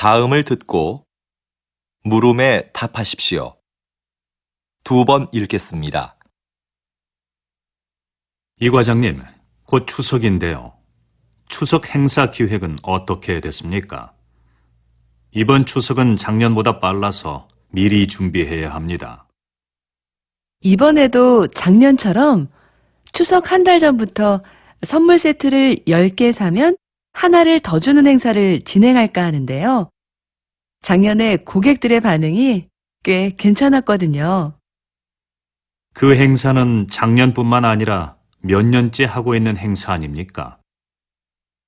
다음을 듣고 물음에 답하십시오. 2번 읽겠습니다. 이 과장님, 곧 추석인데요. 추석 행사 기획은 어떻게 됐습니까? 이번 추석은 작년보다 빨라서 미리 준비해야 합니다. 이번에도 작년처럼 추석 한 달 전부터 선물 세트를 10개 사면 하나를 더 주는 행사를 진행할까 하는데요. 작년에 고객들의 반응이 꽤 괜찮았거든요. 그 행사는 작년뿐만 아니라 몇 년째 하고 있는 행사 아닙니까?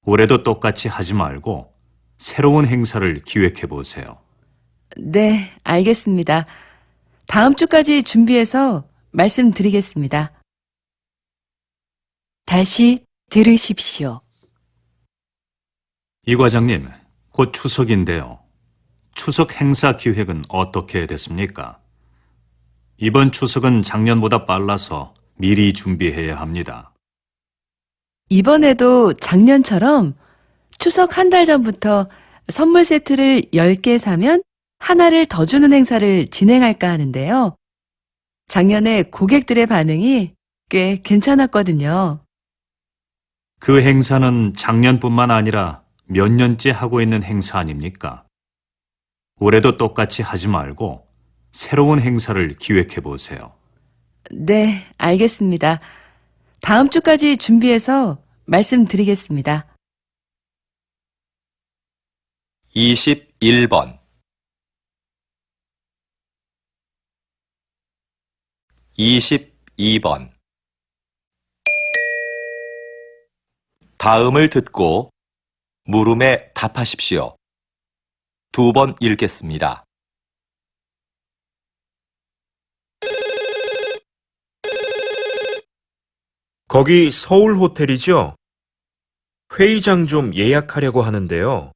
올해도 똑같이 하지 말고 새로운 행사를 기획해 보세요. 네, 알겠습니다. 다음 주까지 준비해서 말씀드리겠습니다. 다시 들으십시오. 이 과장님, 곧 추석인데요. 추석 행사 기획은 어떻게 됐습니까? 이번 추석은 작년보다 빨라서 미리 준비해야 합니다. 이번에도 작년처럼 추석 한 달 전부터 선물 세트를 10개 사면 하나를 더 주는 행사를 진행할까 하는데요. 작년에 고객들의 반응이 꽤 괜찮았거든요. 그 행사는 작년뿐만 아니라 몇 년째 하고 있는 행사 아닙니까? 올해도 똑같이 하지 말고 새로운 행사를 기획해 보세요. 네, 알겠습니다. 다음 주까지 준비해서 말씀드리겠습니다. 21번 22번 다음을 듣고 물음에 답하십시오. 2번 읽겠습니다. 거기 서울 호텔이죠? 회의장 좀 예약하려고 하는데요.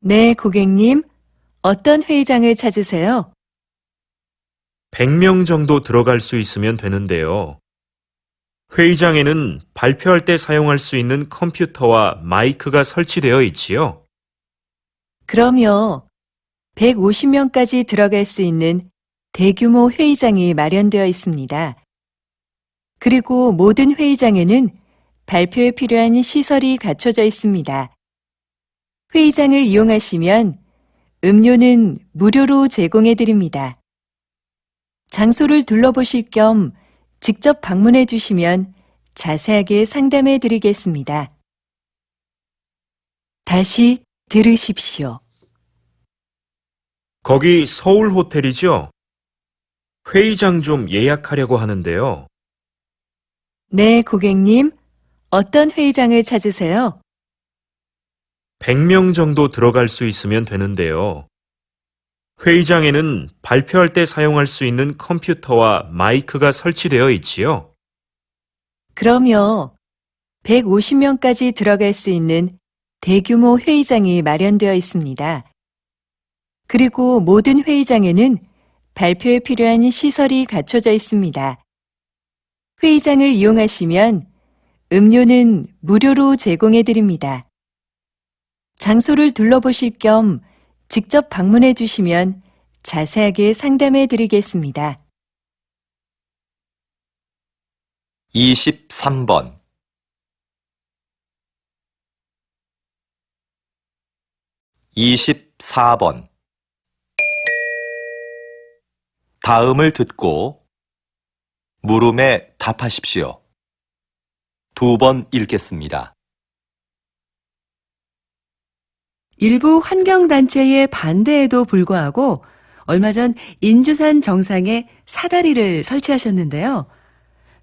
네, 고객님. 어떤 회의장을 찾으세요? 100명 정도 들어갈 수 있으면 되는데요. 회의장에는 발표할 때 사용할 수 있는 컴퓨터와 마이크가 설치되어 있지요. 그럼요. 150명까지 들어갈 수 있는 대규모 회의장이 마련되어 있습니다. 그리고 모든 회의장에는 발표에 필요한 시설이 갖춰져 있습니다. 회의장을 이용하시면 음료는 무료로 제공해 드립니다. 장소를 둘러보실 겸 직접 방문해 주시면 자세하게 상담해 드리겠습니다. 다시 들으십시오. 거기 서울 호텔이죠? 회의장 좀 예약하려고 하는데요. 네, 고객님. 어떤 회의장을 찾으세요? 100명 정도 들어갈 수 있으면 되는데요. 회의장에는 발표할 때 사용할 수 있는 컴퓨터와 마이크가 설치되어 있지요. 그럼요. 150명까지 들어갈 수 있는 대규모 회의장이 마련되어 있습니다. 그리고 모든 회의장에는 발표에 필요한 시설이 갖춰져 있습니다. 회의장을 이용하시면 음료는 무료로 제공해 드립니다. 장소를 둘러보실 겸 직접 방문해 주시면 자세하게 상담해 드리겠습니다. 23번 24번 다음을 듣고 물음에 답하십시오. 2번 읽겠습니다. 일부 환경단체의 반대에도 불구하고 얼마 전 인주산 정상에 사다리를 설치하셨는데요.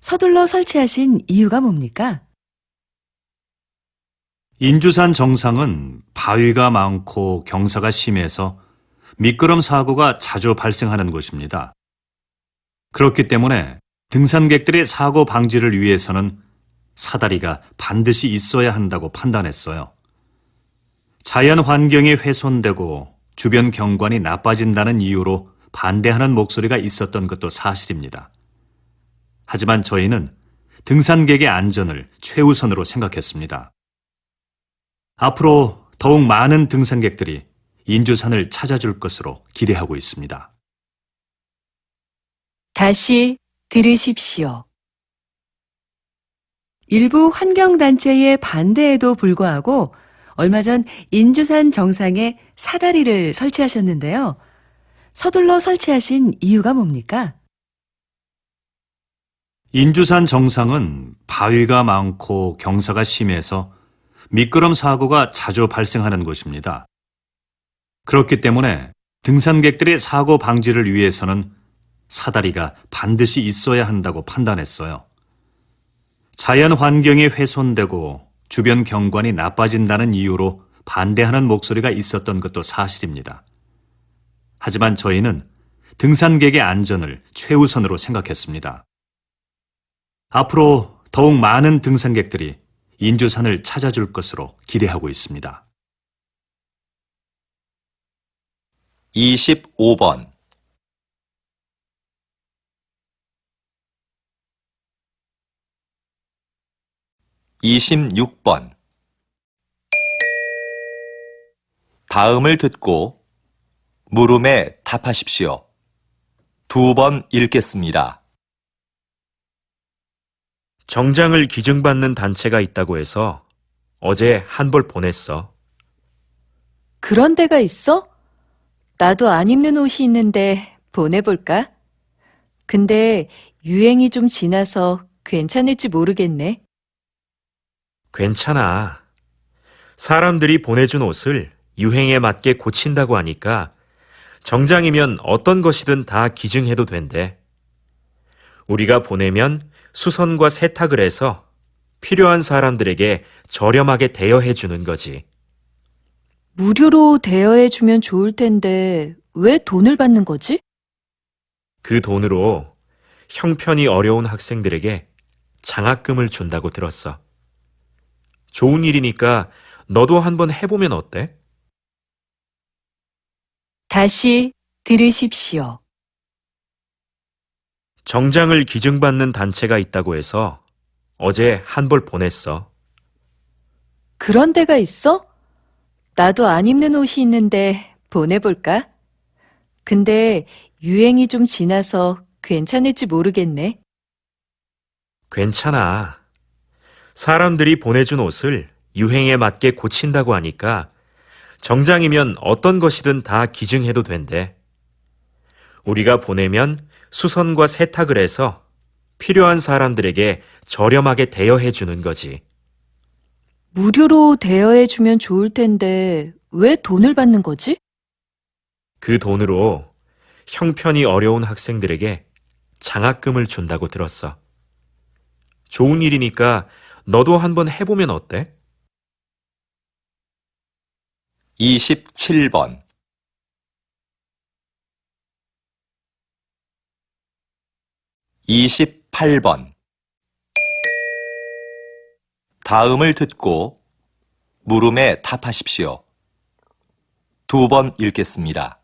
서둘러 설치하신 이유가 뭡니까? 인주산 정상은 바위가 많고 경사가 심해서 미끄럼 사고가 자주 발생하는 곳입니다. 그렇기 때문에 등산객들의 사고 방지를 위해서는 사다리가 반드시 있어야 한다고 판단했어요. 자연 환경이 훼손되고 주변 경관이 나빠진다는 이유로 반대하는 목소리가 있었던 것도 사실입니다. 하지만 저희는 등산객의 안전을 최우선으로 생각했습니다. 앞으로 더욱 많은 등산객들이 인조산을 찾아줄 것으로 기대하고 있습니다. 다시 들으십시오. 일부 환경단체의 반대에도 불구하고 얼마 전 인주산 정상에 사다리를 설치하셨는데요. 서둘러 설치하신 이유가 뭡니까? 인주산 정상은 바위가 많고 경사가 심해서 미끄럼 사고가 자주 발생하는 곳입니다. 그렇기 때문에 등산객들의 사고 방지를 위해서는 사다리가 반드시 있어야 한다고 판단했어요. 자연 환경이 훼손되고 주변 경관이 나빠진다는 이유로 반대하는 목소리가 있었던 것도 사실입니다. 하지만 저희는 등산객의 안전을 최우선으로 생각했습니다. 앞으로 더욱 많은 등산객들이 인조산을 찾아줄 것으로 기대하고 있습니다. 25번 26번 다음을 듣고 물음에 답하십시오. 2번 읽겠습니다. 정장을 기증받는 단체가 있다고 해서 어제 한 벌 보냈어. 그런 데가 있어? 나도 안 입는 옷이 있는데 보내볼까? 근데 유행이 좀 지나서 괜찮을지 모르겠네. 괜찮아. 사람들이 보내준 옷을 유행에 맞게 고친다고 하니까 정장이면 어떤 것이든 다 기증해도 된대. 우리가 보내면 수선과 세탁을 해서 필요한 사람들에게 저렴하게 대여해 주는 거지. 무료로 대여해주면 좋을 텐데 왜 돈을 받는 거지? 그 돈으로 형편이 어려운 학생들에게 장학금을 준다고 들었어. 좋은 일이니까 너도 한번 해보면 어때? 다시 들으십시오. 정장을 기증받는 단체가 있다고 해서 어제 한 벌 보냈어. 그런 데가 있어? 나도 안 입는 옷이 있는데 보내볼까? 근데 유행이 좀 지나서 괜찮을지 모르겠네. 괜찮아. 사람들이 보내준 옷을 유행에 맞게 고친다고 하니까 정장이면 어떤 것이든 다 기증해도 된대. 우리가 보내면 수선과 세탁을 해서 필요한 사람들에게 저렴하게 대여해 주는 거지. 무료로 대여해주면 좋을 텐데 왜 돈을 받는 거지? 그 돈으로 형편이 어려운 학생들에게 장학금을 준다고 들었어. 좋은 일이니까 너도 한번 해보면 어때? 27번 28번 다음을 듣고 물음에 답하십시오. 2번 읽겠습니다.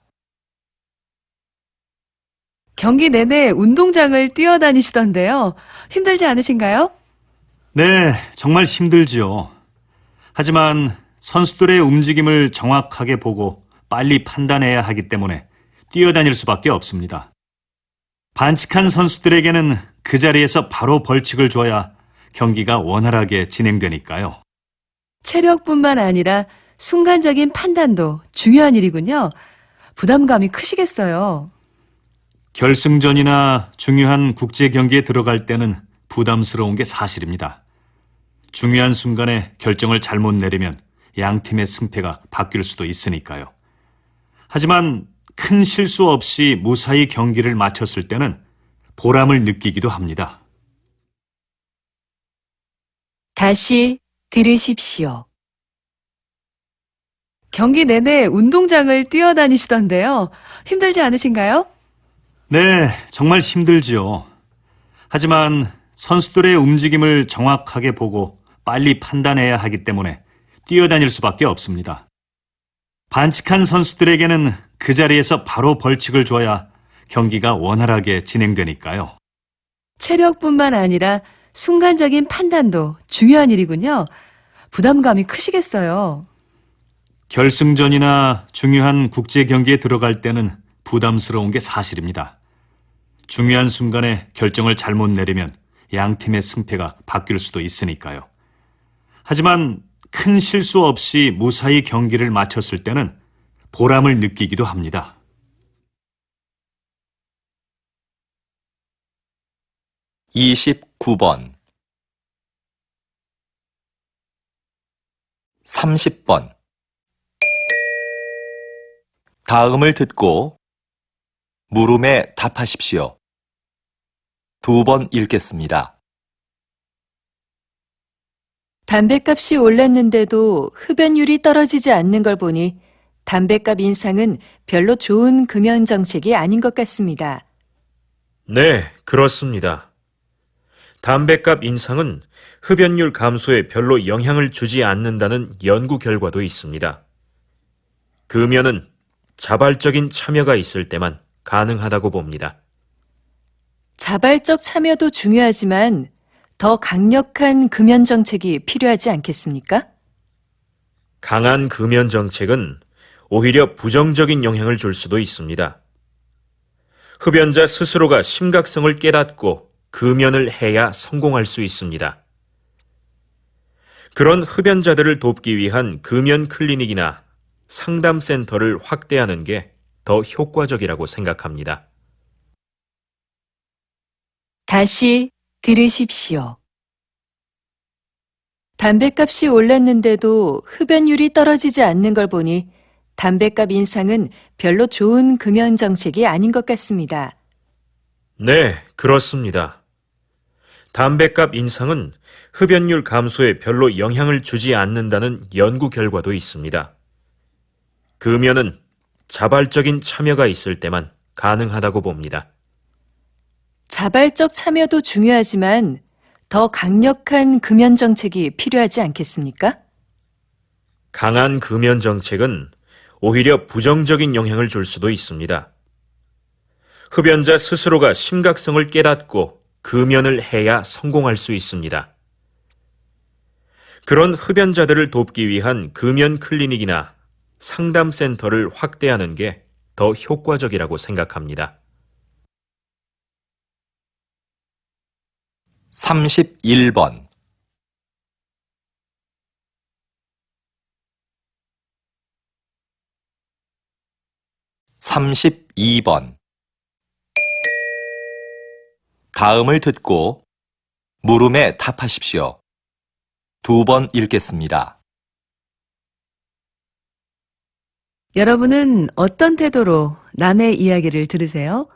경기 내내 운동장을 뛰어다니시던데요. 힘들지 않으신가요? 네, 정말 힘들지요. 하지만 선수들의 움직임을 정확하게 보고 빨리 판단해야 하기 때문에 뛰어다닐 수밖에 없습니다. 반칙한 선수들에게는 그 자리에서 바로 벌칙을 줘야 경기가 원활하게 진행되니까요. 체력뿐만 아니라 순간적인 판단도 중요한 일이군요. 부담감이 크시겠어요. 결승전이나 중요한 국제 경기에 들어갈 때는 부담스러운 게 사실입니다. 중요한 순간에 결정을 잘못 내리면 양 팀의 승패가 바뀔 수도 있으니까요. 하지만 큰 실수 없이 무사히 경기를 마쳤을 때는 보람을 느끼기도 합니다. 다시 들으십시오. 경기 내내 운동장을 뛰어다니시던데요. 힘들지 않으신가요? 네, 정말 힘들지요. 하지만 선수들의 움직임을 정확하게 보고 빨리 판단해야 하기 때문에 뛰어다닐 수밖에 없습니다. 반칙한 선수들에게는 그 자리에서 바로 벌칙을 줘야 경기가 원활하게 진행되니까요. 체력뿐만 아니라 순간적인 판단도 중요한 일이군요. 부담감이 크시겠어요. 결승전이나 중요한 국제 경기에 들어갈 때는 부담스러운 게 사실입니다. 중요한 순간에 결정을 잘못 내리면 양 팀의 승패가 바뀔 수도 있으니까요. 하지만 큰 실수 없이 무사히 경기를 마쳤을 때는 보람을 느끼기도 합니다. 29번 30번 다음을 듣고 물음에 답하십시오. 2번 읽겠습니다. 담뱃값이 올랐는데도 흡연율이 떨어지지 않는 걸 보니 담뱃값 인상은 별로 좋은 금연 정책이 아닌 것 같습니다. 네, 그렇습니다. 담뱃값 인상은 흡연율 감소에 별로 영향을 주지 않는다는 연구 결과도 있습니다. 금연은 자발적인 참여가 있을 때만 가능하다고 봅니다. 자발적 참여도 중요하지만 더 강력한 금연 정책이 필요하지 않겠습니까? 강한 금연 정책은 오히려 부정적인 영향을 줄 수도 있습니다. 흡연자 스스로가 심각성을 깨닫고 금연을 해야 성공할 수 있습니다. 그런 흡연자들을 돕기 위한 금연 클리닉이나 상담센터를 확대하는 게 더 효과적이라고 생각합니다. 다시 들으십시오. 담뱃값이 올랐는데도 흡연율이 떨어지지 않는 걸 보니 담뱃값 인상은 별로 좋은 금연 정책이 아닌 것 같습니다. 네, 그렇습니다. 담뱃값 인상은 흡연율 감소에 별로 영향을 주지 않는다는 연구 결과도 있습니다. 금연은 자발적인 참여가 있을 때만 가능하다고 봅니다. 자발적 참여도 중요하지만 더 강력한 금연 정책이 필요하지 않겠습니까? 강한 금연 정책은 오히려 부정적인 영향을 줄 수도 있습니다. 흡연자 스스로가 심각성을 깨닫고 금연을 해야 성공할 수 있습니다. 그런 흡연자들을 돕기 위한 금연 클리닉이나 상담센터를 확대하는 게 더 효과적이라고 생각합니다. 31번 32번 다음을 듣고 물음에 답하십시오. 2번 읽겠습니다. 여러분은 어떤 태도로 남의 이야기를 들으세요?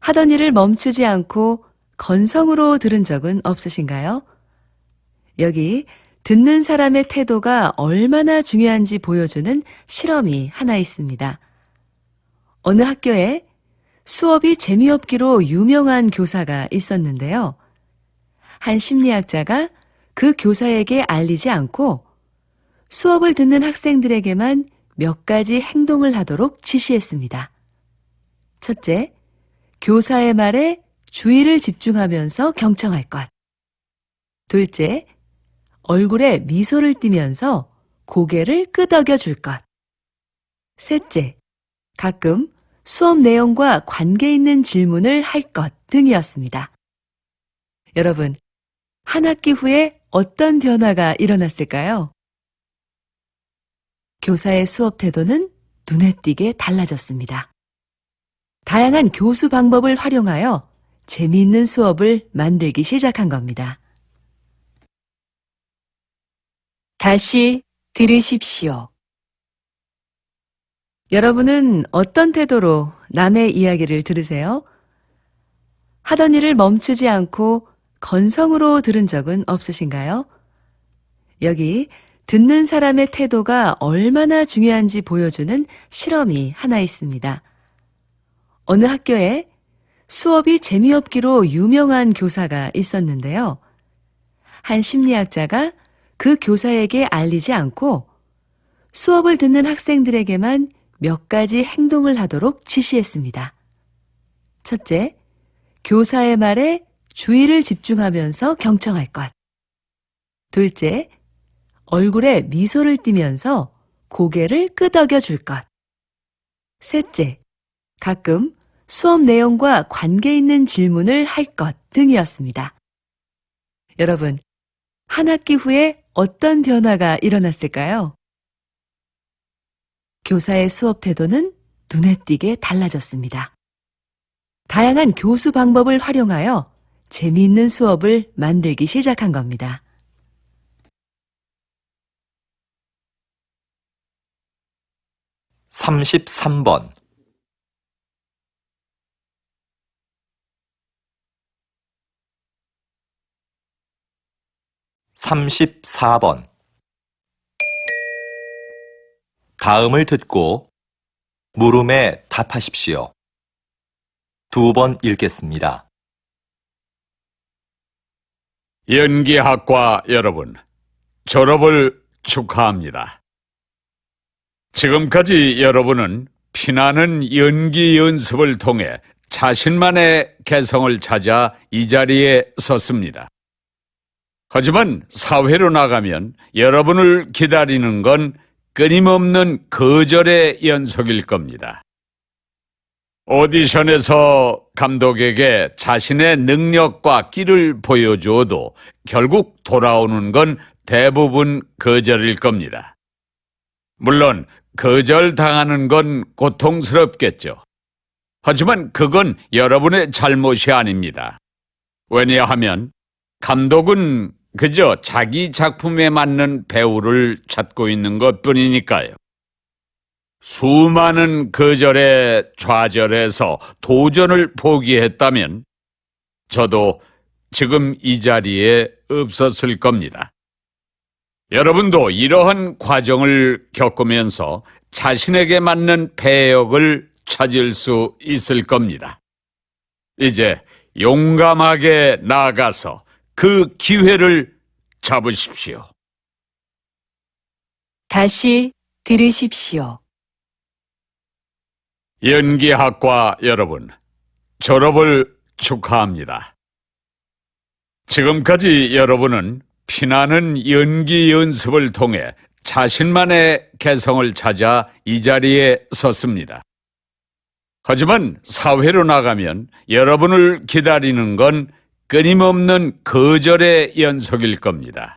하던 일을 멈추지 않고 건성으로 들은 적은 없으신가요? 여기 듣는 사람의 태도가 얼마나 중요한지 보여주는 실험이 하나 있습니다. 어느 학교에 수업이 재미없기로 유명한 교사가 있었는데요. 한 심리학자가 그 교사에게 알리지 않고 수업을 듣는 학생들에게만 몇 가지 행동을 하도록 지시했습니다. 첫째, 교사의 말에 주의를 집중하면서 경청할 것. 둘째, 얼굴에 미소를 띠면서 고개를 끄덕여 줄 것. 셋째, 가끔 수업 내용과 관계 있는 질문을 할 것 등이었습니다. 여러분, 한 학기 후에 어떤 변화가 일어났을까요? 교사의 수업 태도는 눈에 띄게 달라졌습니다. 다양한 교수 방법을 활용하여 재미있는 수업을 만들기 시작한 겁니다. 다시 들으십시오. 여러분은 어떤 태도로 남의 이야기를 들으세요? 하던 일을 멈추지 않고 건성으로 들은 적은 없으신가요? 여기 듣는 사람의 태도가 얼마나 중요한지 보여주는 실험이 하나 있습니다. 어느 학교에 수업이 재미없기로 유명한 교사가 있었는데요. 한 심리학자가 그 교사에게 알리지 않고 수업을 듣는 학생들에게만 몇 가지 행동을 하도록 지시했습니다. 첫째, 교사의 말에 주의를 집중하면서 경청할 것. 둘째, 얼굴에 미소를 띠면서 고개를 끄덕여 줄 것. 셋째, 가끔 수업 내용과 관계 있는 질문을 할 것 등이었습니다. 여러분, 한 학기 후에 어떤 변화가 일어났을까요? 교사의 수업 태도는 눈에 띄게 달라졌습니다. 다양한 교수 방법을 활용하여 재미있는 수업을 만들기 시작한 겁니다. (33번) 34번. 다음을 듣고 물음에 답하십시오. 2번 읽겠습니다. 연기학과 여러분, 졸업을 축하합니다. 지금까지 여러분은 피나는 연기 연습을 통해 자신만의 개성을 찾아 이 자리에 섰습니다. 하지만 사회로 나가면 여러분을 기다리는 건 끊임없는 거절의 연속일 겁니다. 오디션에서 감독에게 자신의 능력과 끼를 보여주어도 결국 돌아오는 건 대부분 거절일 겁니다. 물론 거절당하는 건 고통스럽겠죠. 하지만 그건 여러분의 잘못이 아닙니다. 왜냐하면 감독은 그저 자기 작품에 맞는 배우를 찾고 있는 것뿐이니까요. 수많은 거절에 좌절해서 도전을 포기했다면 저도 지금 이 자리에 없었을 겁니다. 여러분도 이러한 과정을 겪으면서 자신에게 맞는 배역을 찾을 수 있을 겁니다. 이제 용감하게 나아가서 그 기회를 잡으십시오. 다시 들으십시오. 연기학과 여러분, 졸업을 축하합니다. 지금까지 여러분은 피나는 연기 연습을 통해 자신만의 개성을 찾아 이 자리에 섰습니다. 하지만 사회로 나가면 여러분을 기다리는 건 끊임없는 거절의 연속일 겁니다.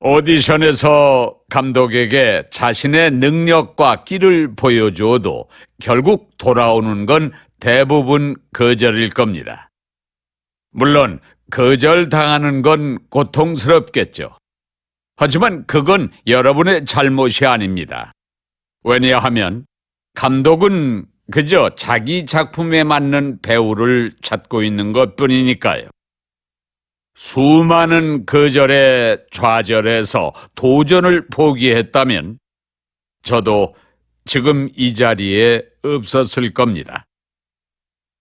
오디션에서 감독에게 자신의 능력과 끼를 보여주어도 결국 돌아오는 건 대부분 거절일 겁니다. 물론 거절당하는 건 고통스럽겠죠. 하지만 그건 여러분의 잘못이 아닙니다. 왜냐하면 감독은 그저 자기 작품에 맞는 배우를 찾고 있는 것뿐이니까요. 수많은 거절에 좌절해서 도전을 포기했다면 저도 지금 이 자리에 없었을 겁니다.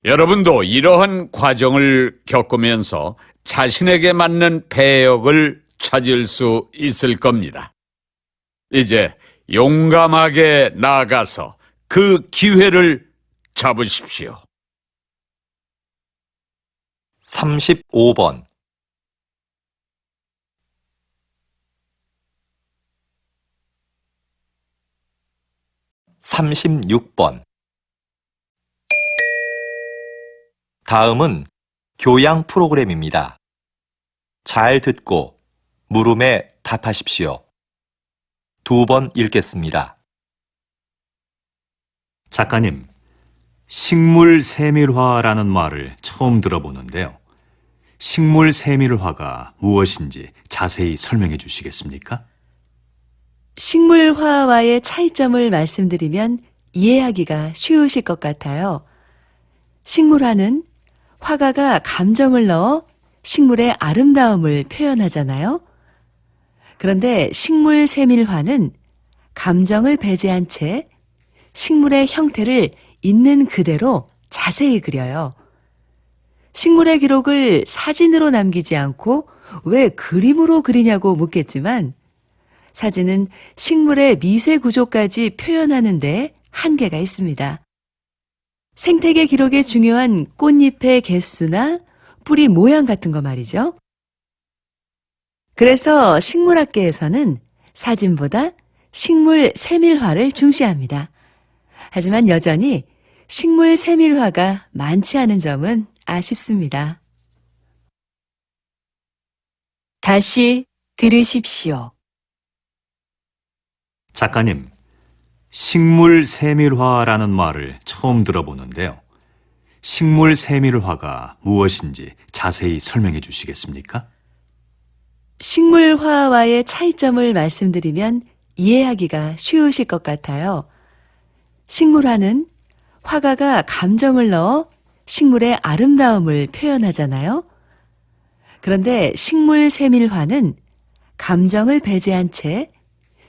여러분도 이러한 과정을 겪으면서 자신에게 맞는 배역을 찾을 수 있을 겁니다. 이제 용감하게 나아가서 그 기회를 잡으십시오. 35번. 36번. 다음은 교양 프로그램입니다. 잘 듣고 물음에 답하십시오. 2번 읽겠습니다. 작가님, 식물 세밀화라는 말을 처음 들어보는데요. 식물 세밀화가 무엇인지 자세히 설명해 주시겠습니까? 식물화와의 차이점을 말씀드리면 이해하기가 쉬우실 것 같아요. 식물화는 화가가 감정을 넣어 식물의 아름다움을 표현하잖아요. 그런데 식물 세밀화는 감정을 배제한 채 식물의 형태를 있는 그대로 자세히 그려요. 식물의 기록을 사진으로 남기지 않고 왜 그림으로 그리냐고 묻겠지만 사진은 식물의 미세 구조까지 표현하는 데 한계가 있습니다. 생태계 기록에 중요한 꽃잎의 개수나 뿌리 모양 같은 거 말이죠. 그래서 식물학계에서는 사진보다 식물 세밀화를 중시합니다. 하지만 여전히 식물 세밀화가 많지 않은 점은 아쉽습니다. 다시 들으십시오. 작가님, 식물 세밀화라는 말을 처음 들어보는데요. 식물 세밀화가 무엇인지 자세히 설명해 주시겠습니까? 식물화와의 차이점을 말씀드리면 이해하기가 쉬우실 것 같아요. 식물화는 화가가 감정을 넣어 식물의 아름다움을 표현하잖아요. 그런데 식물 세밀화는 감정을 배제한 채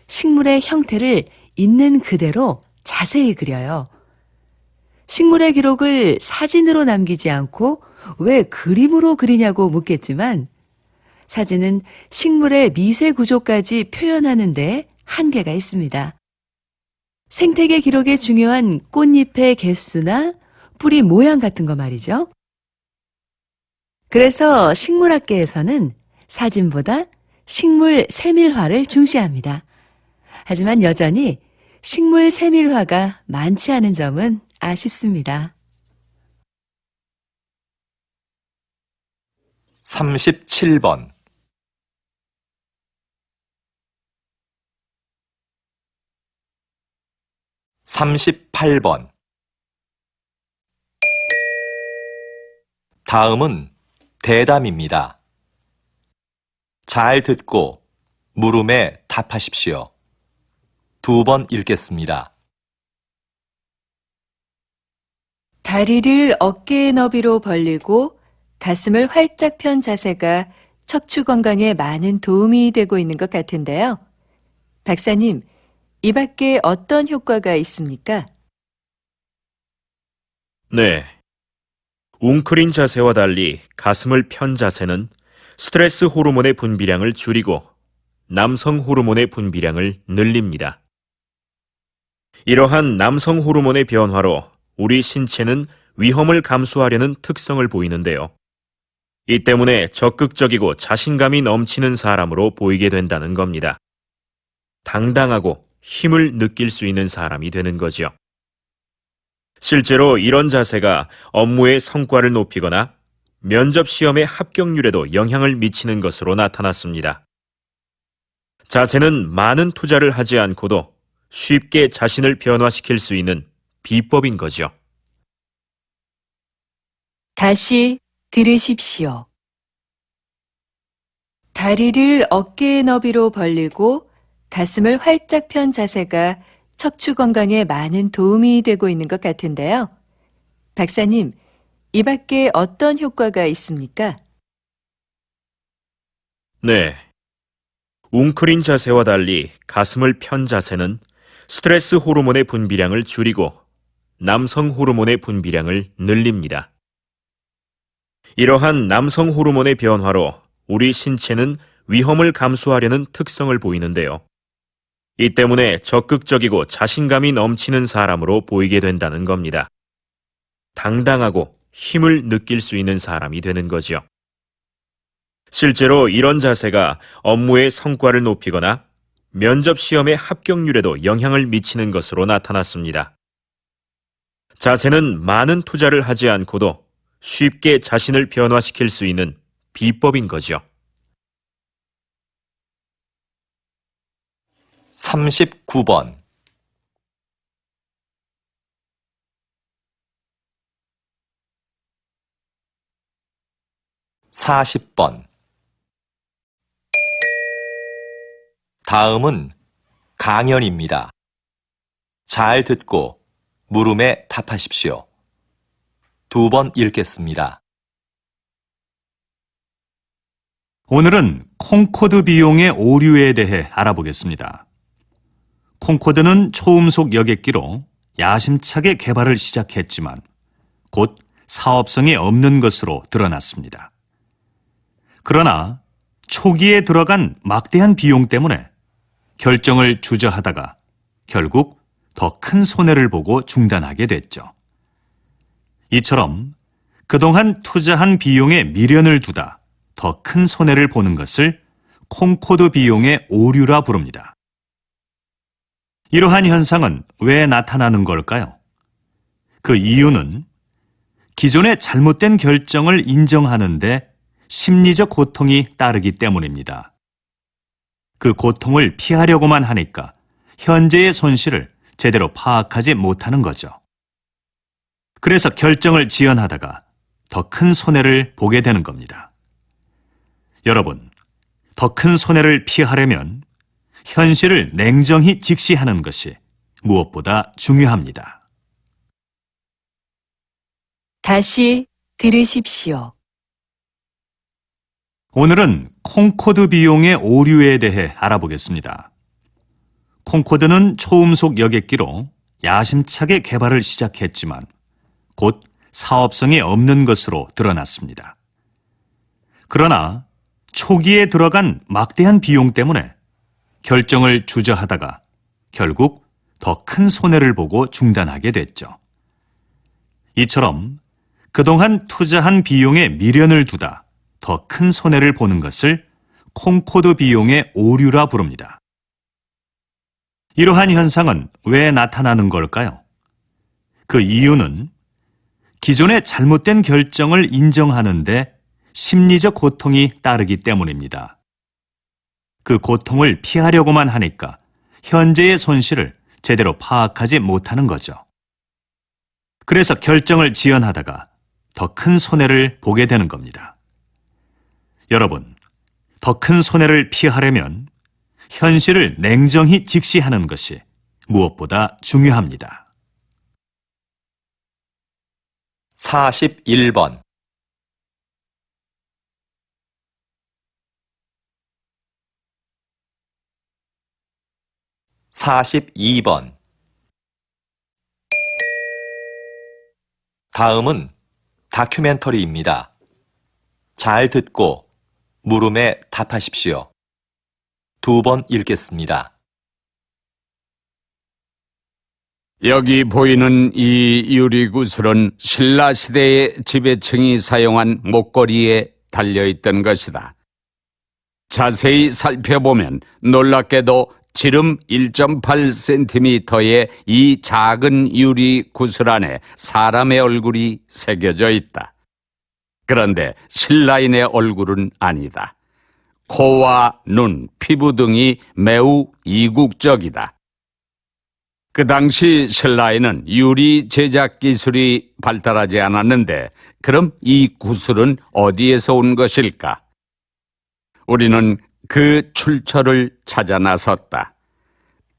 식물의 형태를 있는 그대로 자세히 그려요. 식물의 기록을 사진으로 남기지 않고 왜 그림으로 그리냐고 묻겠지만 사진은 식물의 미세 구조까지 표현하는 데 한계가 있습니다. 생태계 기록에 중요한 꽃잎의 개수나 뿌리 모양 같은 거 말이죠. 그래서 식물학계에서는 사진보다 식물 세밀화를 중시합니다. 하지만 여전히 식물 세밀화가 많지 않은 점은 아쉽습니다. 37번 38번 다음은 대담입니다. 잘 듣고 물음에 답하십시오. 2번 읽겠습니다. 다리를 어깨의 너비로 벌리고 가슴을 활짝 편 자세가 척추 건강에 많은 도움이 되고 있는 것 같은데요. 박사님, 이 밖에 어떤 효과가 있습니까? 네. 웅크린 자세와 달리 가슴을 편 자세는 스트레스 호르몬의 분비량을 줄이고 남성 호르몬의 분비량을 늘립니다. 이러한 남성 호르몬의 변화로 우리 신체는 위험을 감수하려는 특성을 보이는데요. 이 때문에 적극적이고 자신감이 넘치는 사람으로 보이게 된다는 겁니다. 당당하고 힘을 느낄 수 있는 사람이 되는 거죠. 실제로 이런 자세가 업무의 성과를 높이거나 면접 시험의 합격률에도 영향을 미치는 것으로 나타났습니다. 자세는 많은 투자를 하지 않고도 쉽게 자신을 변화시킬 수 있는 비법인 거죠. 다시 들으십시오. 다리를 어깨의 너비로 벌리고 가슴을 활짝 편 자세가 척추 건강에 많은 도움이 되고 있는 것 같은데요. 박사님, 이 밖에 어떤 효과가 있습니까? 네. 웅크린 자세와 달리 가슴을 편 자세는 스트레스 호르몬의 분비량을 줄이고 남성 호르몬의 분비량을 늘립니다. 이러한 남성 호르몬의 변화로 우리 신체는 위험을 감수하려는 특성을 보이는데요. 이 때문에 적극적이고 자신감이 넘치는 사람으로 보이게 된다는 겁니다. 당당하고 힘을 느낄 수 있는 사람이 되는 거죠. 실제로 이런 자세가 업무의 성과를 높이거나 면접 시험의 합격률에도 영향을 미치는 것으로 나타났습니다. 자세는 많은 투자를 하지 않고도 쉽게 자신을 변화시킬 수 있는 비법인 거죠. 39번 40번 다음은 강연입니다. 잘 듣고 물음에 답하십시오. 2번 읽겠습니다. 오늘은 콩코드 비용의 오류에 대해 알아보겠습니다. 콩코드는 초음속 여객기로 야심차게 개발을 시작했지만 곧 사업성이 없는 것으로 드러났습니다. 그러나 초기에 들어간 막대한 비용 때문에 결정을 주저하다가 결국 더 큰 손해를 보고 중단하게 됐죠. 이처럼 그동안 투자한 비용에 미련을 두다 더 큰 손해를 보는 것을 콩코드 비용의 오류라 부릅니다. 이러한 현상은 왜 나타나는 걸까요? 그 이유는 기존의 잘못된 결정을 인정하는데 심리적 고통이 따르기 때문입니다. 그 고통을 피하려고만 하니까 현재의 손실을 제대로 파악하지 못하는 거죠. 그래서 결정을 지연하다가 더 큰 손해를 보게 되는 겁니다. 여러분, 더 큰 손해를 피하려면 현실을 냉정히 직시하는 것이 무엇보다 중요합니다. 다시 들으십시오. 오늘은 콩코드 비용의 오류에 대해 알아보겠습니다. 콩코드는 초음속 여객기로 야심차게 개발을 시작했지만 곧 사업성이 없는 것으로 드러났습니다. 그러나 초기에 들어간 막대한 비용 때문에 결정을 주저하다가 결국 더 큰 손해를 보고 중단하게 됐죠. 이처럼 그동안 투자한 비용에 미련을 두다 더 큰 손해를 보는 것을 콩코드 비용의 오류라 부릅니다. 이러한 현상은 왜 나타나는 걸까요? 그 이유는 기존의 잘못된 결정을 인정하는데 심리적 고통이 따르기 때문입니다. 그 고통을 피하려고만 하니까 현재의 손실을 제대로 파악하지 못하는 거죠. 그래서 결정을 지연하다가 더 큰 손해를 보게 되는 겁니다. 여러분, 더 큰 손해를 피하려면 현실을 냉정히 직시하는 것이 무엇보다 중요합니다. 41번 42번 다음은 다큐멘터리입니다. 잘 듣고 물음에 답하십시오. 2번 읽겠습니다. 여기 보이는 이 유리구슬은 신라시대의 지배층이 사용한 목걸이에 달려있던 것이다. 자세히 살펴보면 놀랍게도 지름 1.8cm의 이 작은 유리구슬 안에 사람의 얼굴이 새겨져 있다. 그런데 신라인의 얼굴은 아니다. 코와 눈, 피부 등이 매우 이국적이다. 그 당시 신라에는 유리 제작 기술이 발달하지 않았는데 그럼 이 구슬은 어디에서 온 것일까? 우리는 그 출처를 찾아 나섰다.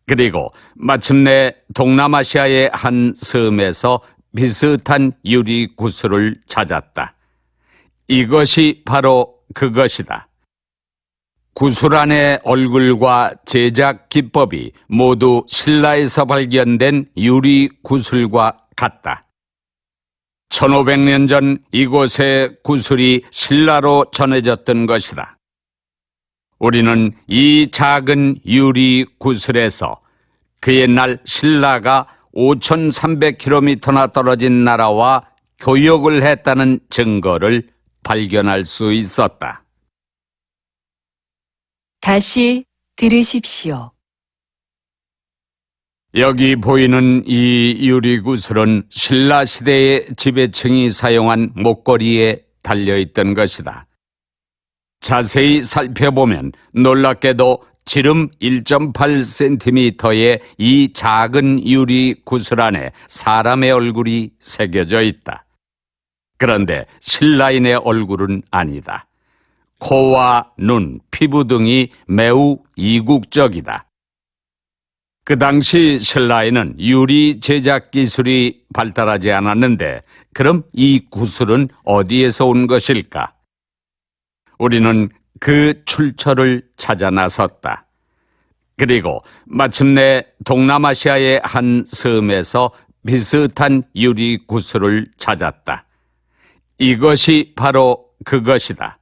그리고 마침내 동남아시아의 한 섬에서 비슷한 유리 구슬을 찾았다. 이것이 바로 그것이다. 구슬 안의 얼굴과 제작 기법이 모두 신라에서 발견된 유리 구슬과 같다. 1500년 전 이곳의 구슬이 신라로 전해졌던 것이다. 우리는 이 작은 유리 구슬에서 그 옛날 신라가 5300km나 떨어진 나라와 교역을 했다는 증거를 발견할 수 있었다. 다시 들으십시오. 여기 보이는 이 유리구슬은 신라시대의 지배층이 사용한 목걸이에 달려있던 것이다. 자세히 살펴보면 놀랍게도 지름 1.8cm의 이 작은 유리구슬 안에 사람의 얼굴이 새겨져 있다. 그런데 신라인의 얼굴은 아니다. 코와 눈, 피부 등이 매우 이국적이다. 그 당시 신라에는 유리 제작 기술이 발달하지 않았는데 그럼 이 구슬은 어디에서 온 것일까? 우리는 그 출처를 찾아 나섰다. 그리고 마침내 동남아시아의 한 섬에서 비슷한 유리 구슬을 찾았다. 이것이 바로 그것이다.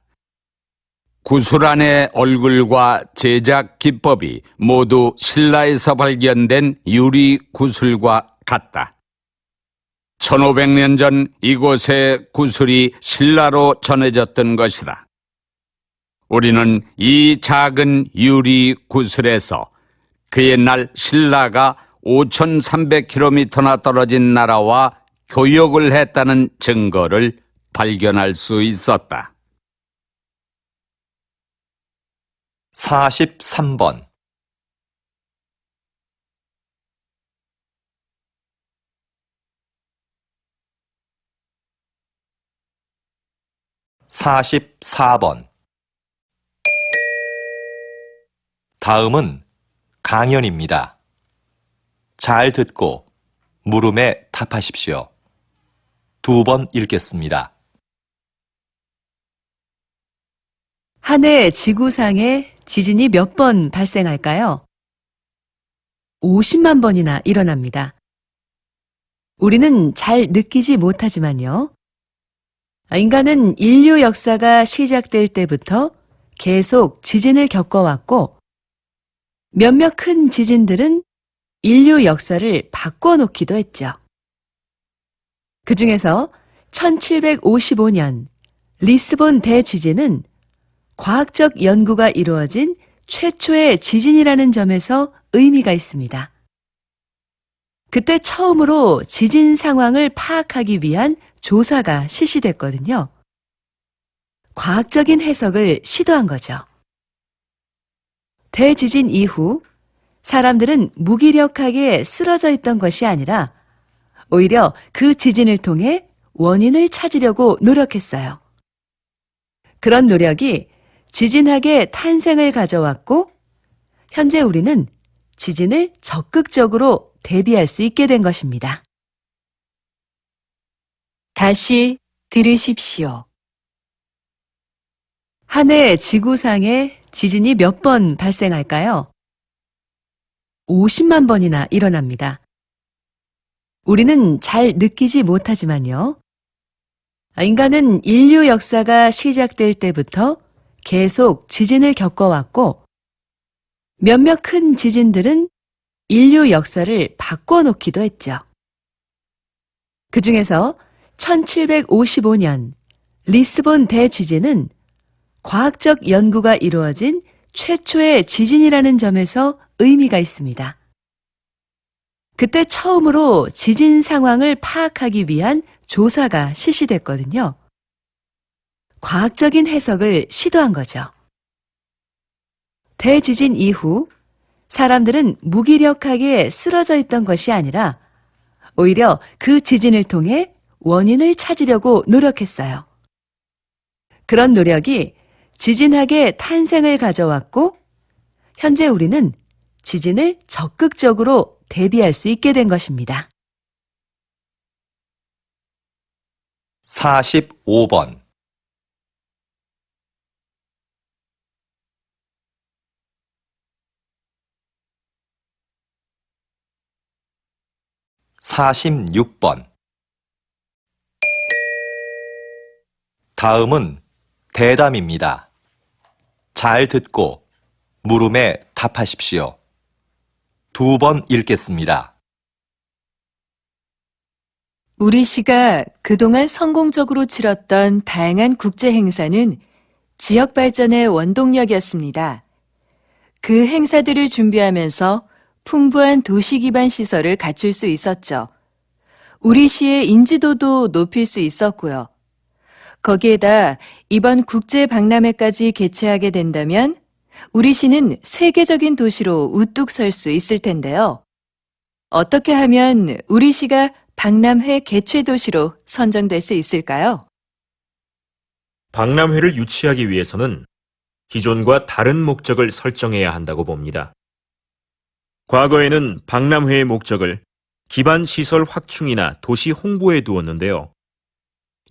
구슬 안의 얼굴과 제작 기법이 모두 신라에서 발견된 유리 구슬과 같다. 1500년 전 이곳의 구슬이 신라로 전해졌던 것이다. 우리는 이 작은 유리 구슬에서 그 옛날 신라가 5,300km나 떨어진 나라와 교역을 했다는 증거를 발견할 수 있었다. 43번. 44번. 다음은 강연입니다. 잘 듣고 물음에 답하십시오. 2번 읽겠습니다. 한 해 지구상에 지진이 몇 번 발생할까요? 50만 번이나 일어납니다. 우리는 잘 느끼지 못하지만요. 인간은 인류 역사가 시작될 때부터 계속 지진을 겪어왔고, 몇몇 큰 지진들은 인류 역사를 바꿔놓기도 했죠. 그 중에서 1755년 리스본 대지진은 과학적 연구가 이루어진 최초의 지진이라는 점에서 의미가 있습니다. 그때 처음으로 지진 상황을 파악하기 위한 조사가 실시됐거든요. 과학적인 해석을 시도한 거죠. 대지진 이후 사람들은 무기력하게 쓰러져 있던 것이 아니라 오히려 그 지진을 통해 원인을 찾으려고 노력했어요. 그런 노력이 지진학의 탄생을 가져왔고, 현재 우리는 지진을 적극적으로 대비할 수 있게 된 것입니다. 다시 들으십시오. 한 해 지구상에 지진이 몇 번 발생할까요? 50만 번이나 일어납니다. 우리는 잘 느끼지 못하지만요. 인간은 인류 역사가 시작될 때부터 계속 지진을 겪어왔고, 몇몇 큰 지진들은 인류 역사를 바꿔놓기도 했죠. 그 중에서 1755년 리스본 대지진은 과학적 연구가 이루어진 최초의 지진이라는 점에서 의미가 있습니다. 그때 처음으로 지진 상황을 파악하기 위한 조사가 실시됐거든요. 과학적인 해석을 시도한 거죠. 대지진 이후 사람들은 무기력하게 쓰러져 있던 것이 아니라 오히려 그 지진을 통해 원인을 찾으려고 노력했어요. 그런 노력이 지진학의 탄생을 가져왔고, 현재 우리는 지진을 적극적으로 대비할 수 있게 된 것입니다. 45번. 46번. 다음은 대담입니다. 잘 듣고 물음에 답하십시오. 2번 읽겠습니다. 우리 시가 그동안 성공적으로 치렀던 다양한 국제 행사는 지역 발전의 원동력이었습니다. 그 행사들을 준비하면서 풍부한 도시 기반 시설을 갖출 수 있었죠. 우리 시의 인지도도 높일 수 있었고요. 거기에다 이번 국제 박람회까지 개최하게 된다면 우리 시는 세계적인 도시로 우뚝 설 수 있을 텐데요. 어떻게 하면 우리 시가 박람회 개최 도시로 선정될 수 있을까요? 박람회를 유치하기 위해서는 기존과 다른 목적을 설정해야 한다고 봅니다. 과거에는 박람회의 목적을 기반 시설 확충이나 도시 홍보에 두었는데요.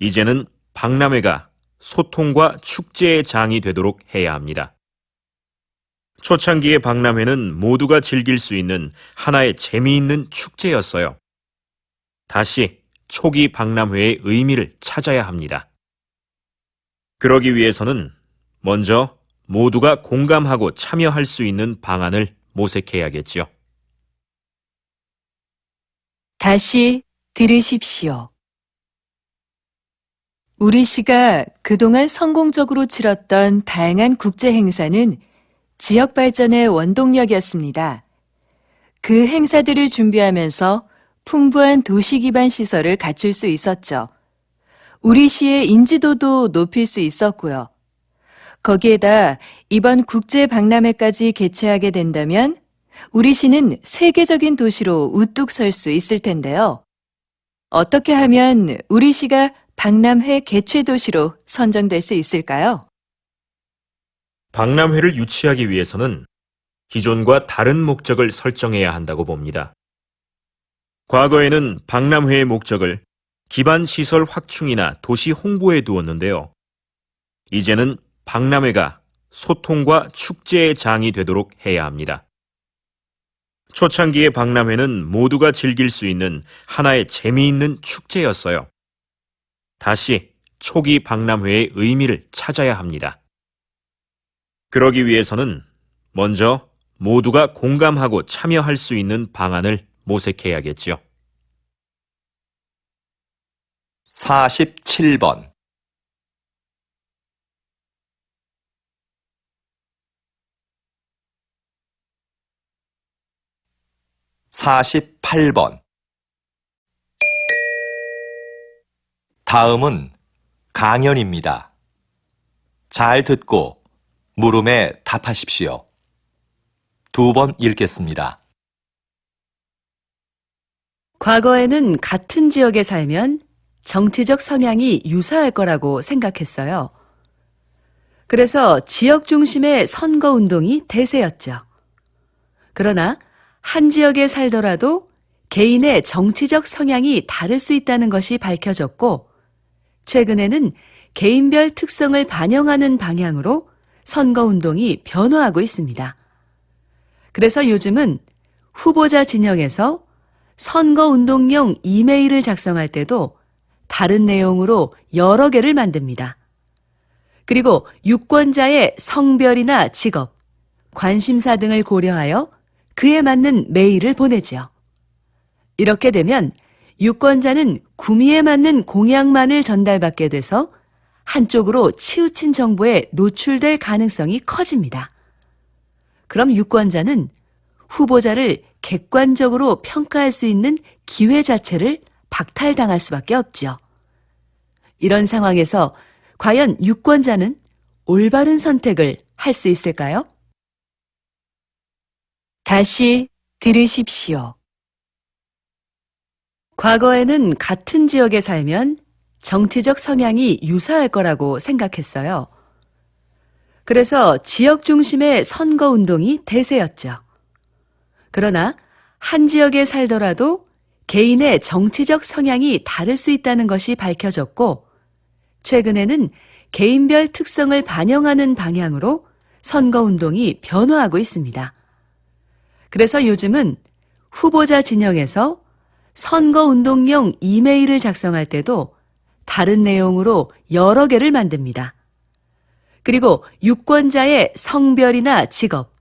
이제는 박람회가 소통과 축제의 장이 되도록 해야 합니다. 초창기의 박람회는 모두가 즐길 수 있는 하나의 재미있는 축제였어요. 다시 초기 박람회의 의미를 찾아야 합니다. 그러기 위해서는 먼저 모두가 공감하고 참여할 수 있는 방안을 모색해야겠지요. 다시 들으십시오. 우리 시가 그동안 성공적으로 치렀던 다양한 국제 행사는 지역 발전의 원동력이었습니다. 그 행사들을 준비하면서 풍부한 도시 기반 시설을 갖출 수 있었죠. 우리 시의 인지도도 높일 수 있었고요. 거기에다 이번 국제 박람회까지 개최하게 된다면 우리 시는 세계적인 도시로 우뚝 설 수 있을 텐데요. 어떻게 하면 우리 시가 박람회 개최 도시로 선정될 수 있을까요? 박람회를 유치하기 위해서는 기존과 다른 목적을 설정해야 한다고 봅니다. 과거에는 박람회의 목적을 기반 시설 확충이나 도시 홍보에 두었는데요. 이제는 박람회가 소통과 축제의 장이 되도록 해야 합니다. 초창기의 박람회는 모두가 즐길 수 있는 하나의 재미있는 축제였어요. 다시 초기 박람회의 의미를 찾아야 합니다. 그러기 위해서는 먼저 모두가 공감하고 참여할 수 있는 방안을 모색해야겠죠. 47번 48번 다음은 강연입니다. 잘 듣고 물음에 답하십시오. 2번 읽겠습니다. 과거에는 같은 지역에 살면 정치적 성향이 유사할 거라고 생각했어요. 그래서 지역 중심의 선거 운동이 대세였죠. 그러나 한 지역에 살더라도 개인의 정치적 성향이 다를 수 있다는 것이 밝혀졌고, 최근에는 개인별 특성을 반영하는 방향으로 선거 운동이 변화하고 있습니다. 그래서 요즘은 후보자 진영에서 선거 운동용 이메일을 작성할 때도 다른 내용으로 여러 개를 만듭니다. 그리고 유권자의 성별이나 직업, 관심사 등을 고려하여 그에 맞는 메일을 보내지요. 이렇게 되면 유권자는 구미에 맞는 공약만을 전달받게 돼서 한쪽으로 치우친 정보에 노출될 가능성이 커집니다. 그럼 유권자는 후보자를 객관적으로 평가할 수 있는 기회 자체를 박탈당할 수밖에 없죠. 이런 상황에서 과연 유권자는 올바른 선택을 할 수 있을까요? 다시 들으십시오. 과거에는 같은 지역에 살면 정치적 성향이 유사할 거라고 생각했어요. 그래서 지역 중심의 선거 운동이 대세였죠. 그러나 한 지역에 살더라도 개인의 정치적 성향이 다를 수 있다는 것이 밝혀졌고, 최근에는 개인별 특성을 반영하는 방향으로 선거 운동이 변화하고 있습니다. 그래서 요즘은 후보자 진영에서 선거 운동용 이메일을 작성할 때도 다른 내용으로 여러 개를 만듭니다. 그리고 유권자의 성별이나 직업,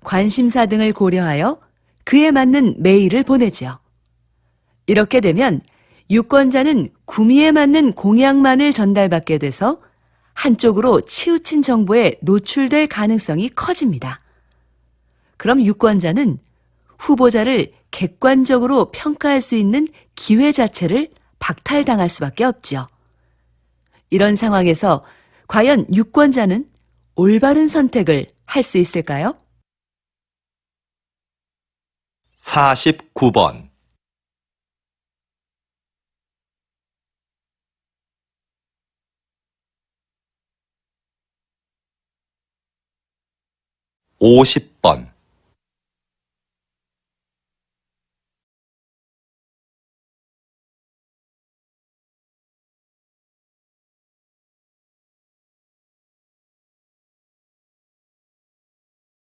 관심사 등을 고려하여 그에 맞는 메일을 보내지요. 이렇게 되면 유권자는 구미에 맞는 공약만을 전달받게 돼서 한쪽으로 치우친 정보에 노출될 가능성이 커집니다. 그럼 유권자는 후보자를 객관적으로 평가할 수 있는 기회 자체를 박탈당할 수밖에 없죠. 이런 상황에서 과연 유권자는 올바른 선택을 할 수 있을까요? 49번 50번